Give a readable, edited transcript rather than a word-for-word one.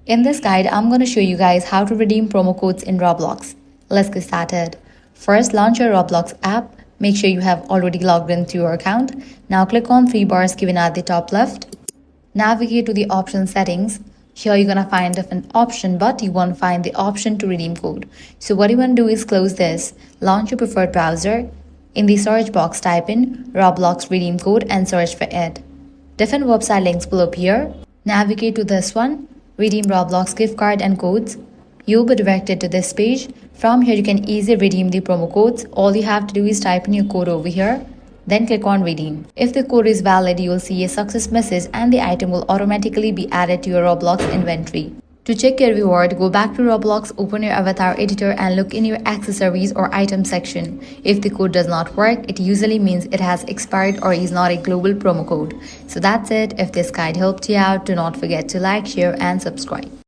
In this guide, I'm going to show you guys how to redeem promo codes in Roblox. Let's get started. First, launch your Roblox app. Make sure you have already logged into your account. Now click on three bars given at the top left. Navigate to the option settings. Here you're going to find different option, but you won't find the option to redeem code. So what you want to do is close this, launch your preferred browser. In the search box, type in Roblox redeem code and search for it. Different website links will appear. Navigate to this one, redeem Roblox gift card and codes. You'll be directed to this page. From here, you can easily redeem the promo codes. All you have to do is type in your code over here. Then click on redeem. If the code is valid, you will see a success message and the item will automatically be added to your Roblox inventory. To check your reward, go back to Roblox, open your avatar editor and look in your accessories or item section. If the code does not work, it usually means it has expired or is not a global promo code. So that's it. If this guide helped you out, do not forget to like, share and subscribe.